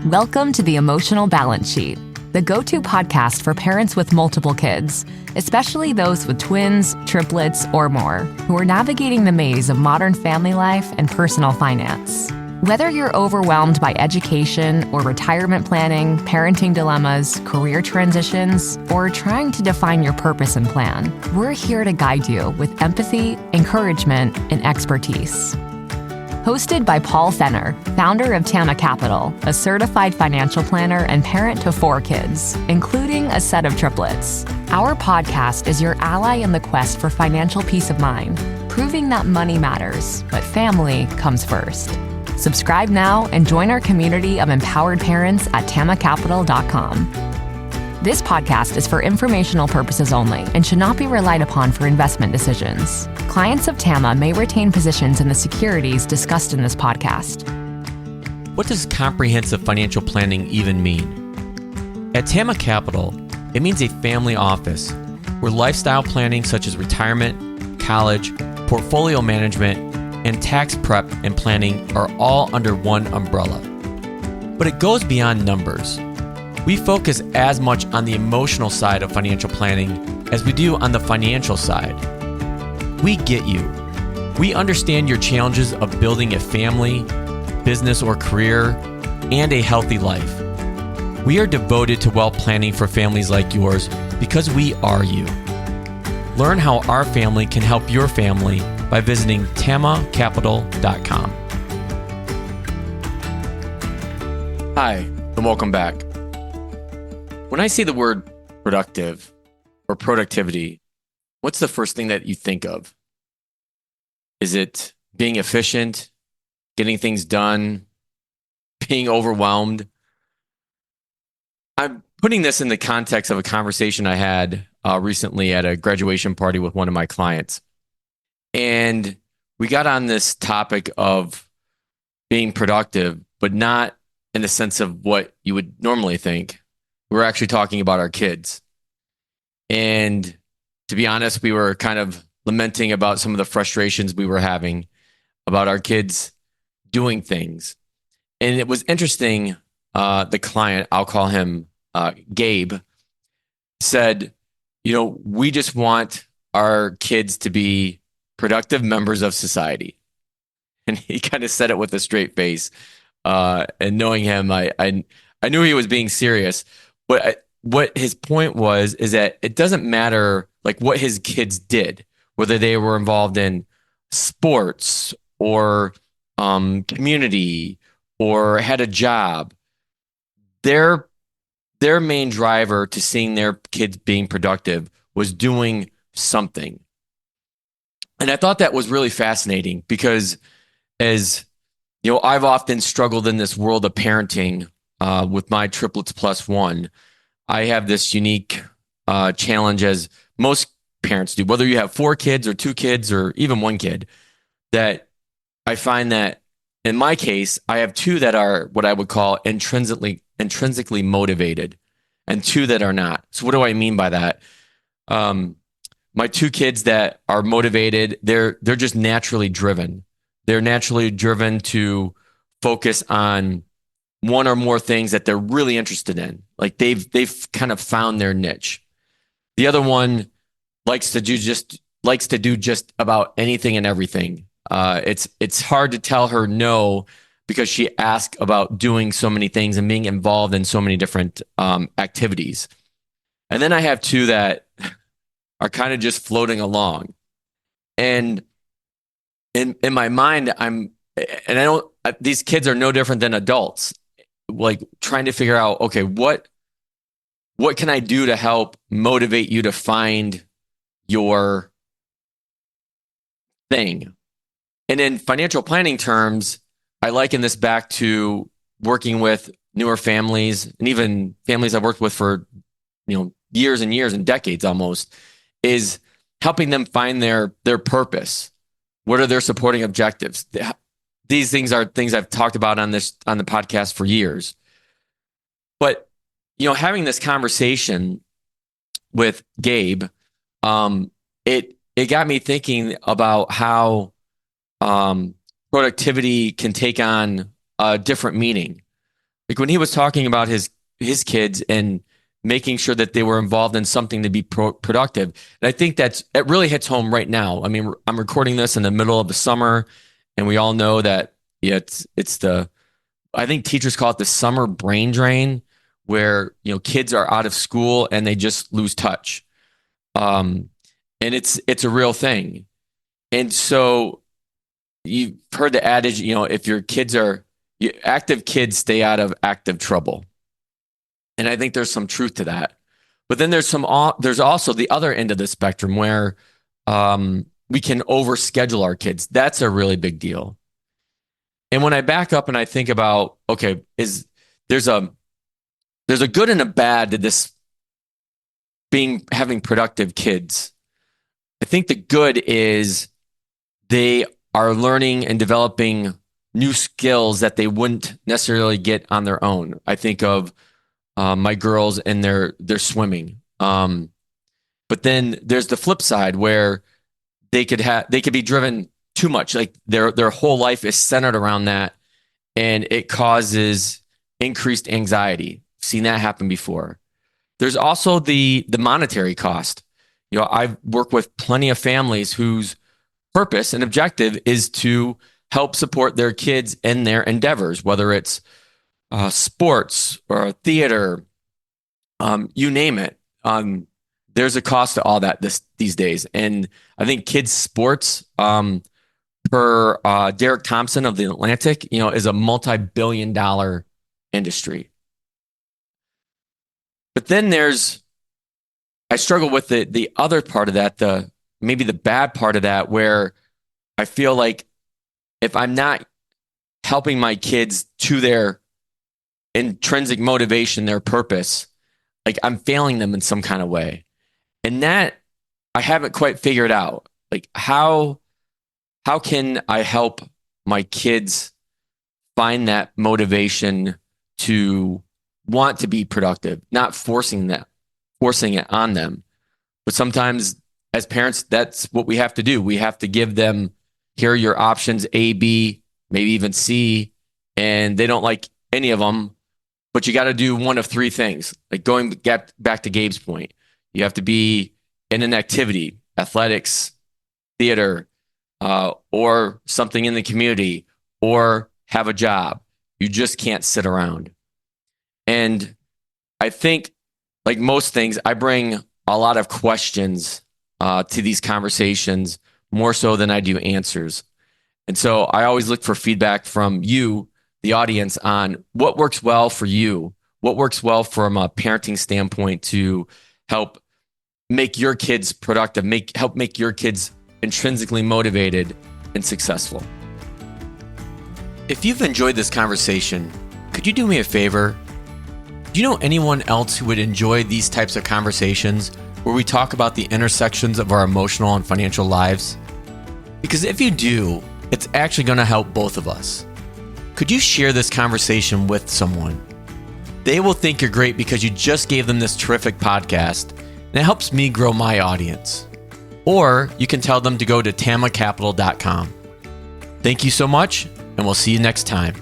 Welcome to the Emotional Balance Sheet, the go-to podcast for parents with multiple kids, especially those with twins, triplets, or more, who are navigating the maze of modern family life and personal finance. Whether you're overwhelmed by education or retirement planning, parenting dilemmas, career transitions, or trying to define your purpose and plan, we're here to guide you with empathy, encouragement, and expertise. Hosted by Paul Fenner, founder of Tama Capital, a certified financial planner and parent to 4 kids, including a set of triplets. Our podcast is your ally in the quest for financial peace of mind, proving that money matters, but family comes first. Subscribe now and join our community of empowered parents at tamacapital.com. This podcast is for informational purposes only and should not be relied upon for investment decisions. Clients of Tama may retain positions in the securities discussed in this podcast. What does comprehensive financial planning even mean? At Tama Capital, it means a family office where lifestyle planning such as retirement, college, portfolio management, and tax prep and planning are all under one umbrella. But it goes beyond numbers. We focus as much on the emotional side of financial planning as we do on the financial side. We get you. We understand your challenges of building a family, business or career, and a healthy life. We are devoted to wealth planning for families like yours because we are you. Learn how our family can help your family by visiting tamacapital.com. Hi, and welcome back. When I say the word productive or productivity, what's the first thing that you think of? Is it being efficient, getting things done, being overwhelmed? I'm putting this in the context of a conversation I had recently at a graduation party with one of my clients. And we got on this topic of being productive, but not in the sense of what you would normally think. We're actually talking about our kids. And to be honest, we were kind of lamenting about some of the frustrations we were having about our kids doing things. And it was interesting, the client, I'll call him Gabe, said, we just want our kids to be productive members of society. And he kind of said it with a straight face. And knowing him, I knew he was being serious. But what his point was is that it doesn't matter like what his kids did, whether they were involved in sports or community or had a job. Their main driver to seeing their kids being productive was doing something. And I thought that was really fascinating because as I've often struggled in this world of parenting with my triplets plus one. I have this unique challenge, as most parents do, whether you have 4 kids or 2 kids or even 1 kid, that I find that in my case, I have 2 that are what I would call intrinsically motivated and 2 that are not. So what do I mean by that? My 2 kids that are motivated, they're just naturally driven. They're naturally driven to focus on one or more things that they're really interested in. Like they've kind of found their niche. The other one likes to do just about anything and everything. It's hard to tell her no because she asks about doing so many things and being involved in so many different activities. And then I have 2 that are kind of just floating along. And in my mind, these kids are no different than adults. Like trying to figure out, okay, what can I do to help motivate you to find your thing? And in financial planning terms, I liken this back to working with newer families and even families I've worked with for years and years and decades almost, is helping them find their purpose. What are their supporting objectives? These things are things I've talked about on the podcast for years. But, having this conversation with Gabe, it got me thinking about how productivity can take on a different meaning. Like when he was talking about his kids and making sure that they were involved in something to be productive. And I think it really hits home right now. I mean, I'm recording this in the middle of the summer, and we all know that I think teachers call it the summer brain drain, where kids are out of school and they just lose touch. And it's a real thing. And so you've heard the adage, if your kids active kids stay out of active trouble. And I think there's some truth to that. But then there's also the other end of the spectrum where we can overschedule our kids. That's a really big deal. And when I back up and I think about, okay, there's a good and a bad to this having productive kids. I think the good is they are learning and developing new skills that they wouldn't necessarily get on their own. I think of my girls and their swimming. But then there's the flip side where they could be driven too much. Like their whole life is centered around that, and it causes increased anxiety. I've seen that happen before. There's also the monetary cost. I've worked with plenty of families whose purpose and objective is to help support their kids in their endeavors, whether it's sports or theater, you name it. There's a cost to all that these days. And I think kids' sports, per Derek Thompson of The Atlantic, is a multi-billion-dollar industry. But then I struggle with the other part of that, maybe the bad part of that, where I feel like if I'm not helping my kids to their intrinsic motivation, their purpose, like I'm failing them in some kind of way. And that I haven't quite figured out. Like how can I help my kids find that motivation to want to be productive, not forcing it on them. But sometimes as parents, that's what we have to do. We have to give them, here are your options, A, B, maybe even C, and they don't like any of them, but you got to do one of three things. Like going back to Gabe's point, you have to be in an activity, athletics, theater, or something in the community, or have a job. You just can't sit around. And I think, like most things, I bring a lot of questions to these conversations, more so than I do answers. And so I always look for feedback from you, the audience, on what works well for you, what works well from a parenting standpoint to help make your kids productive, help make your kids intrinsically motivated and successful. If you've enjoyed this conversation, could you do me a favor? Do you know anyone else who would enjoy these types of conversations where we talk about the intersections of our emotional and financial lives? Because if you do, it's actually going to help both of us. Could you share this conversation with someone? They will think you're great because you just gave them this terrific podcast, and it helps me grow my audience. Or you can tell them to go to tamacapital.com. Thank you so much, and we'll see you next time.